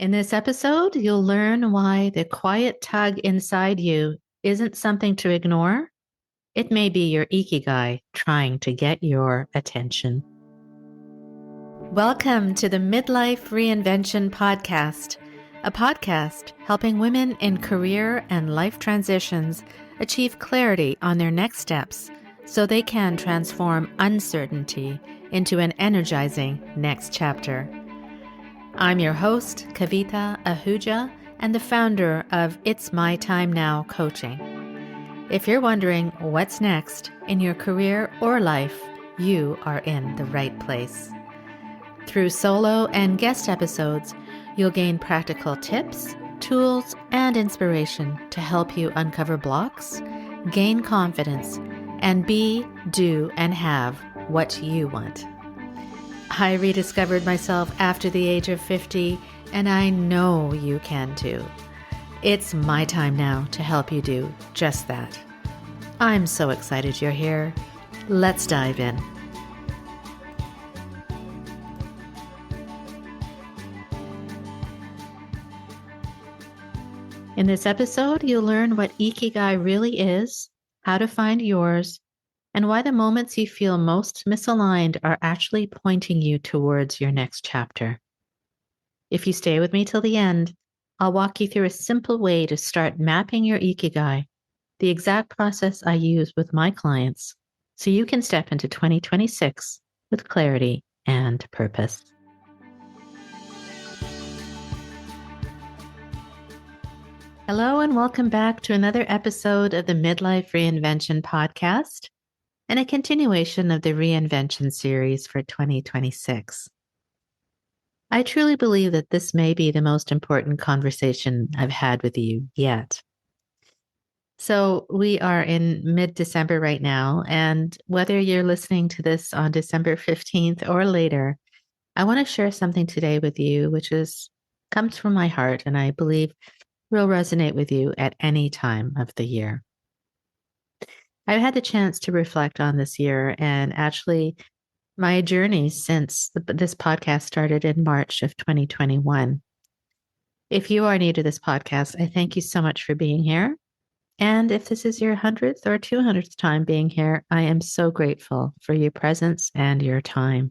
In this episode, you'll learn why the quiet tug inside you isn't something to ignore. It may be your Ikigai trying to get your attention. Welcome to the Midlife Reinvention Podcast, a podcast helping women in career and life transitions achieve clarity on their next steps so they can transform uncertainty into an energizing next chapter. I'm your host, Kavita Ahuja, and the founder of It's My Time Now Coaching. If you're wondering what's next in your career or life, you are in the right place. Through solo and guest episodes, you'll gain practical tips, tools, and inspiration to help you uncover blocks, gain confidence, and be, do, and have what you want. I rediscovered myself after the age of 50, and I know you can too. It's my time now to help you do just that. I'm so excited you're here. Let's dive in. In this episode, you'll learn what Ikigai really is, how to find yours, and why the moments you feel most misaligned are actually pointing you towards your next chapter. If you stay with me till the end, I'll walk you through a simple way to start mapping your Ikigai, the exact process I use with my clients, so you can step into 2026 with clarity and purpose. Hello, and welcome back to another episode of the Midlife Reinvention Podcast, and a continuation of the Reinvention series for 2026. I truly believe that this may be the most important conversation I've had with you yet. So we are in mid-December right now, and whether you're listening to this on December 15th or later, I want to share something today with you, which comes from my heart, and I believe will resonate with you at any time of the year. I've had the chance to reflect on this year and actually my journey since this podcast started in March of 2021. If you are new to this podcast, I thank you so much for being here. And if this is your 100th or 200th time being here, I am so grateful for your presence and your time.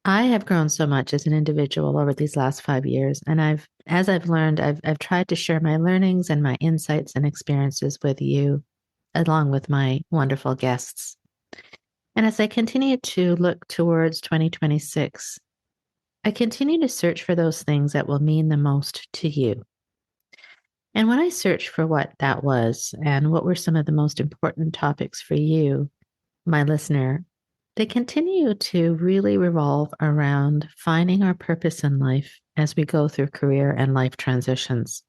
I have grown so much as an individual over these last 5 years, and as I've learned, I've tried to share my learnings and my insights and experiences with you, along with my wonderful guests. And as I continue to look towards 2026, I continue to search for those things that will mean the most to you. And when I searched for what that was and what were some of the most important topics for you, my listener, they continue to really revolve around finding our purpose in life as we go through career and life transitions.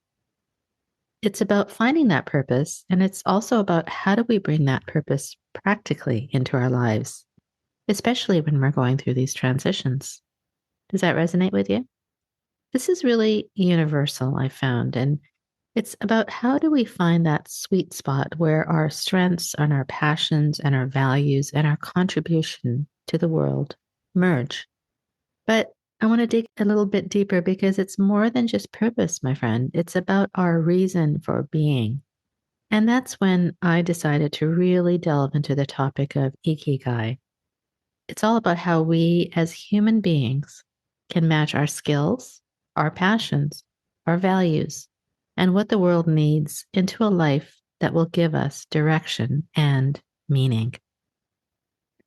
It's about finding that purpose, and it's also about how do we bring that purpose practically into our lives, especially when we're going through these transitions. Does that resonate with you? This is really universal, I found, and it's about how do we find that sweet spot where our strengths and our passions and our values and our contribution to the world merge. But I want to dig a little bit deeper because it's more than just purpose, my friend. It's about our reason for being. And that's when I decided to really delve into the topic of Ikigai. It's all about how we as human beings can match our skills, our passions, our values, and what the world needs into a life that will give us direction and meaning.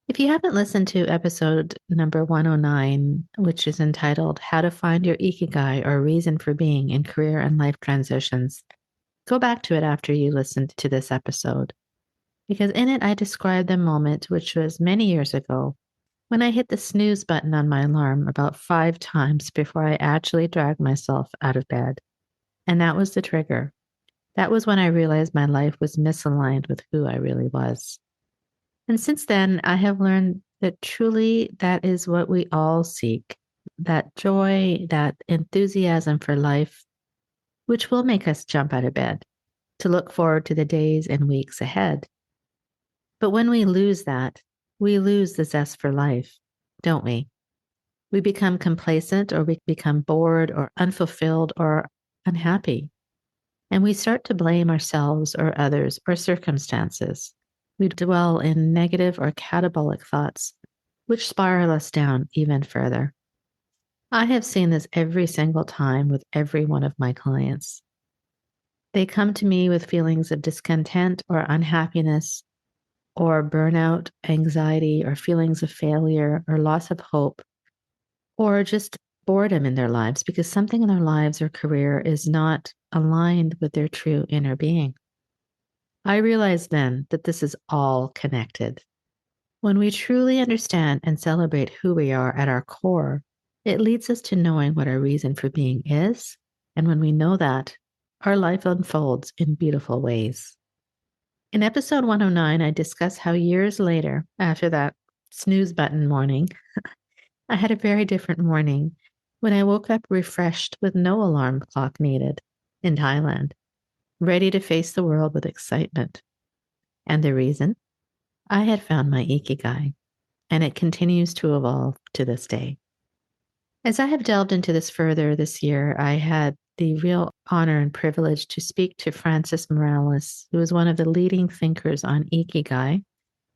If you haven't listened to episode number 109, which is entitled How to Find Your Ikigai or Reason for Being in Career and Life Transitions, go back to it after you listened to this episode. Because in it, I described the moment, which was many years ago, when I hit the snooze button on my alarm about 5 times before I actually dragged myself out of bed. And that was the trigger. That was when I realized my life was misaligned with who I really was. And since then, I have learned that truly that is what we all seek, that joy, that enthusiasm for life, which will make us jump out of bed to look forward to the days and weeks ahead. But when we lose that, we lose the zest for life, don't we? We become complacent, or we become bored or unfulfilled or unhappy. And we start to blame ourselves or others or circumstances. We dwell in negative or catabolic thoughts, which spiral us down even further. I have seen this every single time with every one of my clients. They come to me with feelings of discontent or unhappiness or burnout, anxiety, or feelings of failure or loss of hope, or just boredom in their lives because something in their lives or career is not aligned with their true inner being. I realized then that this is all connected. When we truly understand and celebrate who we are at our core, it leads us to knowing what our reason for being is. And when we know that, our life unfolds in beautiful ways. In episode 109, I discuss how years later, after that snooze button morning, I had a very different morning when I woke up refreshed with no alarm clock needed in Thailand, ready to face the world with excitement. And the reason? I had found my Ikigai, and it continues to evolve to this day. As I have delved into this further this year, I had the real honor and privilege to speak to Francis Morales, who is one of the leading thinkers on Ikigai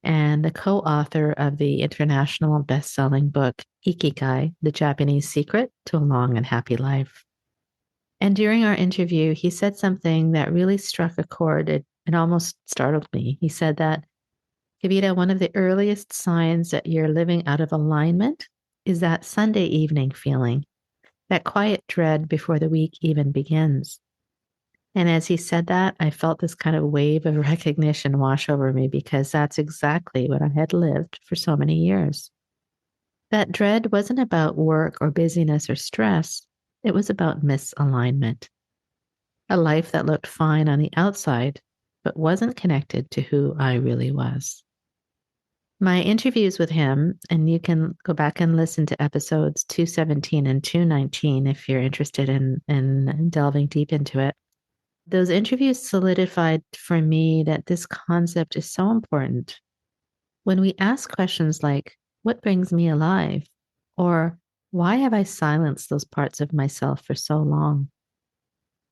and the co-author of the international best-selling book, Ikigai, The Japanese Secret to a Long and Happy Life. And during our interview, he said something that really struck a chord. It almost startled me. He said that, Kavita, one of the earliest signs that you're living out of alignment is that Sunday evening feeling, that quiet dread before the week even begins. And as he said that, I felt this kind of wave of recognition wash over me because that's exactly what I had lived for so many years. That dread wasn't about work or busyness or stress. It was about misalignment. A life that looked fine on the outside, but wasn't connected to who I really was. My interviews with him, and you can go back and listen to episodes 217 and 219 if you're interested in delving deep into it. Those interviews solidified for me that this concept is so important. When we ask questions like, what brings me alive? Or why have I silenced those parts of myself for so long?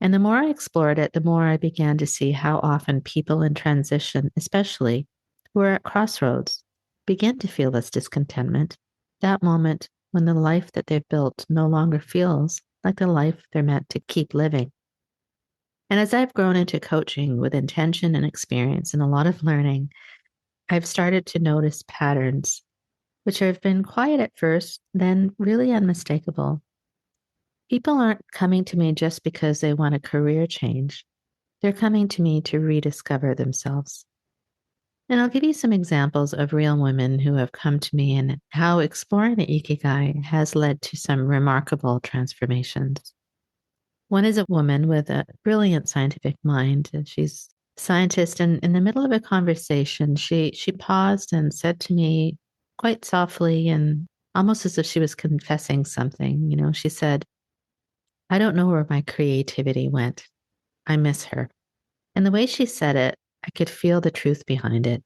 And the more I explored it, the more I began to see how often people in transition, especially who are at crossroads, begin to feel this discontentment, that moment when the life that they've built no longer feels like the life they're meant to keep living. And as I've grown into coaching with intention and experience and a lot of learning, I've started to notice patterns, which have been quiet at first, then really unmistakable. People aren't coming to me just because they want a career change. They're coming to me to rediscover themselves. And I'll give you some examples of real women who have come to me and how exploring the Ikigai has led to some remarkable transformations. One is a woman with a brilliant scientific mind, and she's a scientist. And in the middle of a conversation, she paused and said to me quite softly and almost as if she was confessing something. She said, I don't know where my creativity went. I miss her. And the way she said it, I could feel the truth behind it.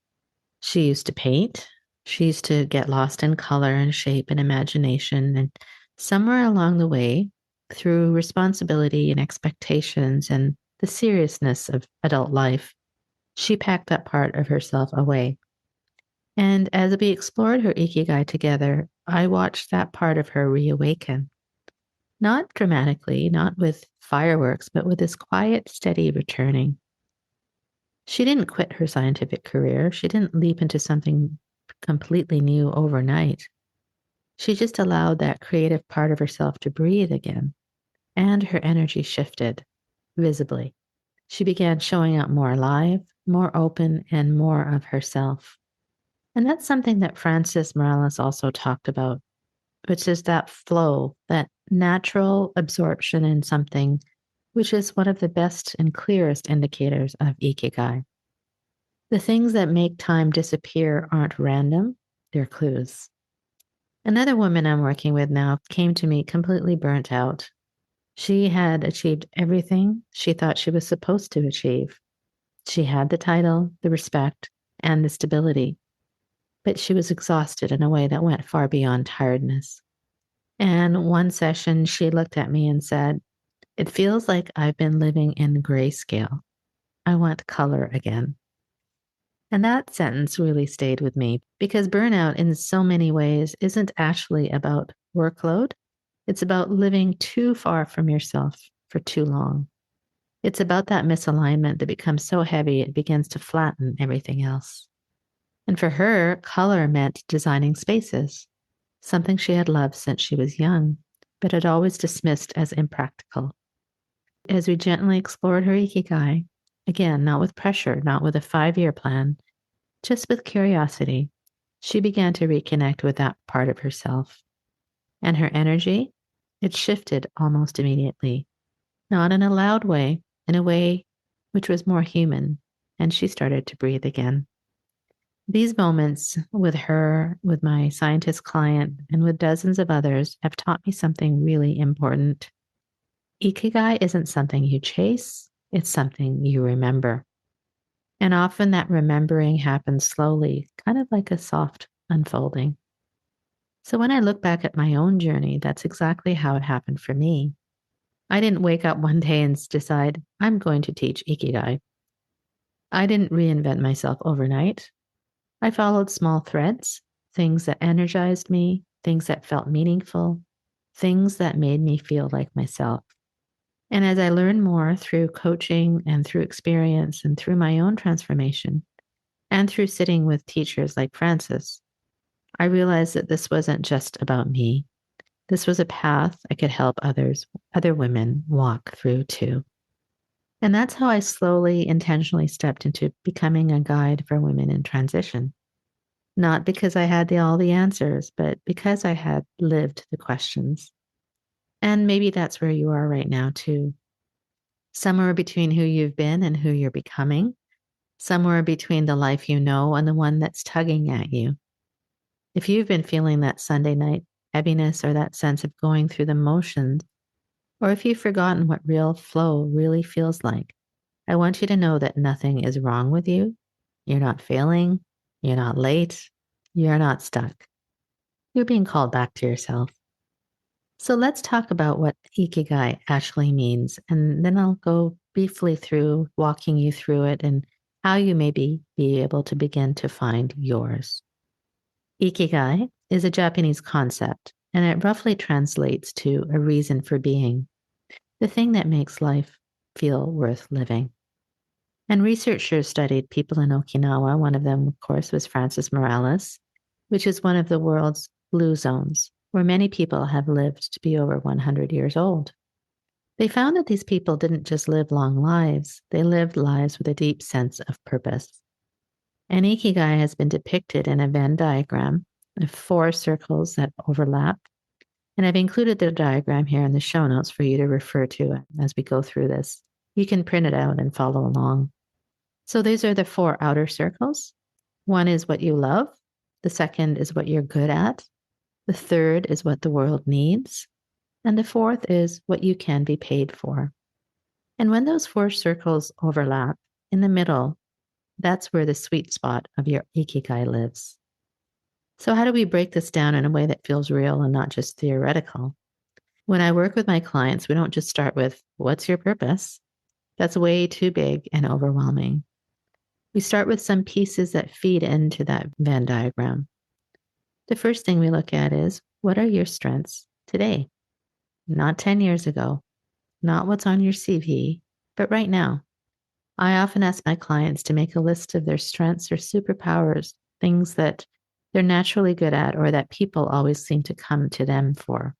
She used to paint. She used to get lost in color and shape and imagination. And somewhere along the way, through responsibility and expectations and the seriousness of adult life, she packed that part of herself away. And as we explored her Ikigai together, I watched that part of her reawaken. Not dramatically, not with fireworks, but with this quiet, steady returning. She didn't quit her scientific career. She didn't leap into something completely new overnight. She just allowed that creative part of herself to breathe again, and her energy shifted visibly. She began showing up more alive, more open, and more of herself. And that's something that Francis Morales also talked about, which is that flow, that natural absorption in something, which is one of the best and clearest indicators of Ikigai. The things that make time disappear aren't random, they're clues. Another woman I'm working with now came to me completely burnt out. She had achieved everything she thought she was supposed to achieve. She had the title, the respect, and the stability, but she was exhausted in a way that went far beyond tiredness. And one session, she looked at me and said, "It feels like I've been living in grayscale. I want color again." And that sentence really stayed with me because burnout, in so many ways, isn't actually about workload. It's about living too far from yourself for too long. It's about that misalignment that becomes so heavy it begins to flatten everything else. And for her, color meant designing spaces, something she had loved since she was young, but had always dismissed as impractical. As we gently explored her Ikigai, again, not with pressure, not with a 5-year plan, just with curiosity, she began to reconnect with that part of herself. And her energy, it shifted almost immediately, not in a loud way, in a way which was more human, and she started to breathe again. These moments with her, with my scientist client, and with dozens of others have taught me something really important. Ikigai isn't something you chase, it's something you remember. And often that remembering happens slowly, kind of like a soft unfolding. So when I look back at my own journey, that's exactly how it happened for me. I didn't wake up one day and decide, I'm going to teach Ikigai. I didn't reinvent myself overnight. I followed small threads, things that energized me, things that felt meaningful, things that made me feel like myself. And as I learned more through coaching and through experience and through my own transformation and through sitting with teachers like Francis, I realized that this wasn't just about me. This was a path I could help others, other women walk through too. And that's how I slowly, intentionally stepped into becoming a guide for women in transition. Not because I had all the answers, but because I had lived the questions. And maybe that's where you are right now too. Somewhere between who you've been and who you're becoming, somewhere between the life you know and the one that's tugging at you. If you've been feeling that Sunday night heaviness or that sense of going through the motions, or if you've forgotten what real flow really feels like, I want you to know that nothing is wrong with you. You're not failing. You're not late. You're not stuck. You're being called back to yourself. So let's talk about what Ikigai actually means, and then I'll go briefly through walking you through it and how you maybe be able to begin to find yours. Ikigai is a Japanese concept, and it roughly translates to a reason for being, the thing that makes life feel worth living. And researchers studied people in Okinawa. One of them, of course, was Francis Morales, which is one of the world's blue zones, where many people have lived to be over 100 years old. They found that these people didn't just live long lives, they lived lives with a deep sense of purpose. And Ikigai has been depicted in a Venn diagram of 4 circles that overlap. And I've included the diagram here in the show notes for you to refer to as we go through this. You can print it out and follow along. So these are the 4 outer circles. One is what you love. The second is what you're good at. The third is what the world needs. And the fourth is what you can be paid for. And when those 4 circles overlap, in the middle, that's where the sweet spot of your Ikigai lives. So how do we break this down in a way that feels real and not just theoretical? When I work with my clients, we don't just start with, what's your purpose? That's way too big and overwhelming. We start with some pieces that feed into that Venn diagram. The first thing we look at is, what are your strengths today? Not 10 years ago, not what's on your CV, but right now. I often ask my clients to make a list of their strengths or superpowers, things that they're naturally good at or that people always seem to come to them for.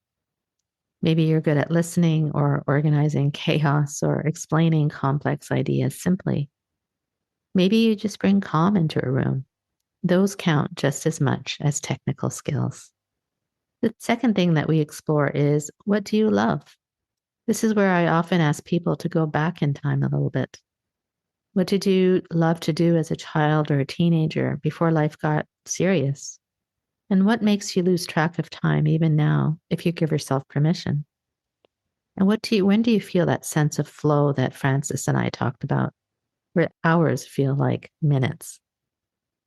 Maybe you're good at listening or organizing chaos or explaining complex ideas simply. Maybe you just bring calm into a room. Those count just as much as technical skills. The second thing that we explore is, what do you love? This is where I often ask people to go back in time a little bit. What did you love to do as a child or a teenager before life got serious? And what makes you lose track of time even now if you give yourself permission? And when do you feel that sense of flow that Francis and I talked about, where hours feel like minutes?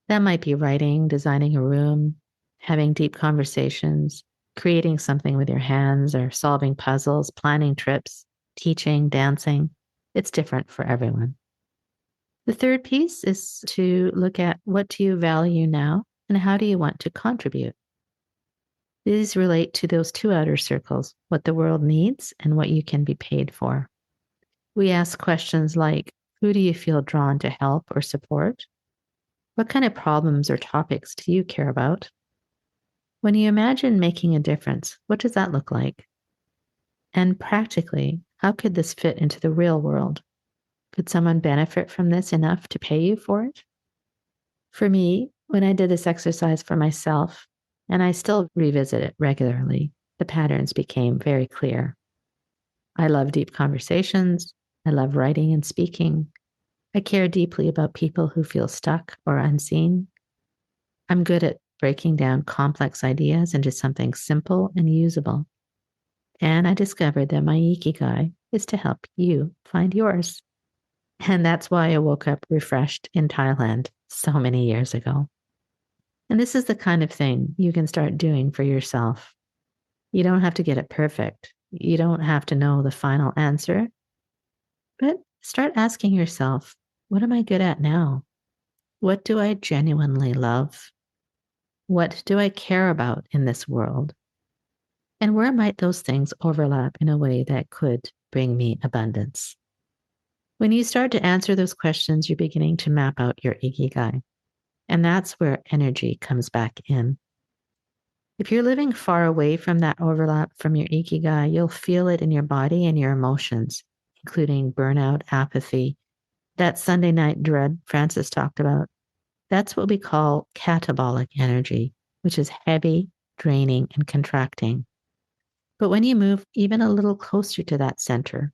That might be writing, designing a room, having deep conversations, creating something with your hands or solving puzzles, planning trips, teaching, dancing. It's different for everyone. The third piece is to look at what do you value now and how do you want to contribute. These relate to those two outer circles, what the world needs and what you can be paid for. We ask questions like, who do you feel drawn to help or support? What kind of problems or topics do you care about? When you imagine making a difference, what does that look like? And practically, how could this fit into the real world? Could someone benefit from this enough to pay you for it? For me, when I did this exercise for myself, and I still revisit it regularly, the patterns became very clear. I love deep conversations. I love writing and speaking. I care deeply about people who feel stuck or unseen. I'm good at breaking down complex ideas into something simple and usable. And I discovered that my Ikigai is to help you find yours. And that's why I woke up refreshed in Thailand so many years ago. And this is the kind of thing you can start doing for yourself. You don't have to get it perfect. You don't have to know the final answer, but start asking yourself, what am I good at now? What do I genuinely love? What do I care about in this world? And where might those things overlap in a way that could bring me abundance? When you start to answer those questions, you're beginning to map out your Ikigai. And that's where energy comes back in. If you're living far away from that overlap from your Ikigai, you'll feel it in your body and your emotions, including burnout, apathy, that Sunday night dread Francis talked about. That's what we call catabolic energy, which is heavy, draining, and contracting. But when you move even a little closer to that center,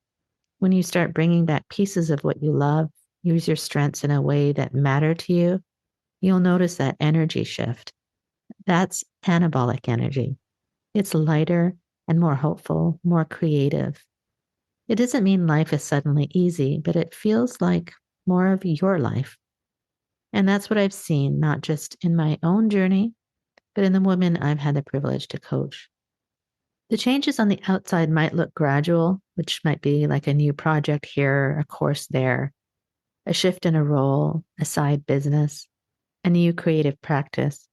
when you start bringing back pieces of what you love, use your strengths in a way that matter to you, you'll notice that energy shift. That's anabolic energy. It's lighter and more hopeful, more creative. It doesn't mean life is suddenly easy, but it feels like more of your life. And that's what I've seen, not just in my own journey, but in the women I've had the privilege to coach. The changes on the outside might look gradual, which might be like a new project here, a course there, a shift in a role, a side business, a new creative practice.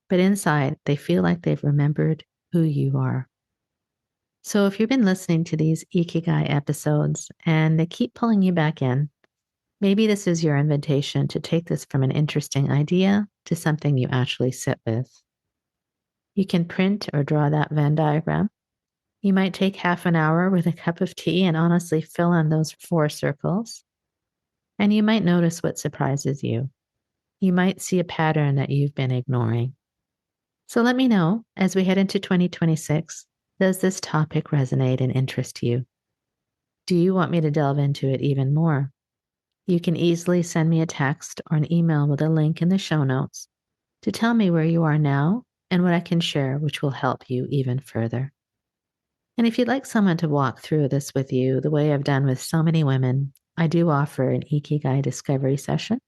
But inside, they feel like they've remembered who you are. So if you've been listening to these Ikigai episodes and they keep pulling you back in, maybe this is your invitation to take this from an interesting idea to something you actually sit with. You can print or draw that Venn diagram. You might take half an hour with a cup of tea and honestly fill in those 4 circles. And you might notice what surprises you. You might see a pattern that you've been ignoring. So let me know as we head into 2026, does this topic resonate and interest you? Do you want me to delve into it even more? You can easily send me a text or an email with a link in the show notes to tell me where you are now and what I can share, which will help you even further. And if you'd like someone to walk through this with you, the way I've done with so many women, I do offer an Ikigai discovery session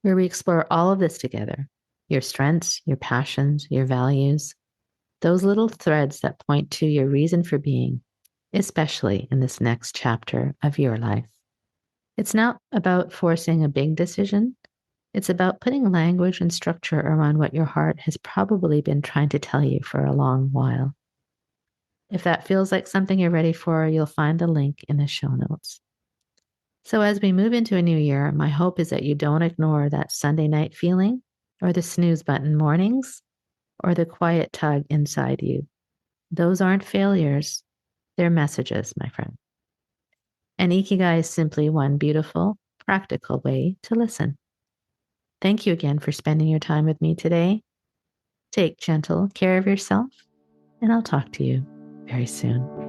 where we explore all of this together, your strengths, your passions, your values, those little threads that point to your reason for being, especially in this next chapter of your life. It's not about forcing a big decision. It's about putting language and structure around what your heart has probably been trying to tell you for a long while. If that feels like something you're ready for, you'll find the link in the show notes. So as we move into a new year, my hope is that you don't ignore that Sunday night feeling or the snooze button mornings or the quiet tug inside you. Those aren't failures. They're messages, my friend. And Ikigai is simply one beautiful, practical way to listen. Thank you again for spending your time with me today. Take gentle care of yourself, and I'll talk to you very soon.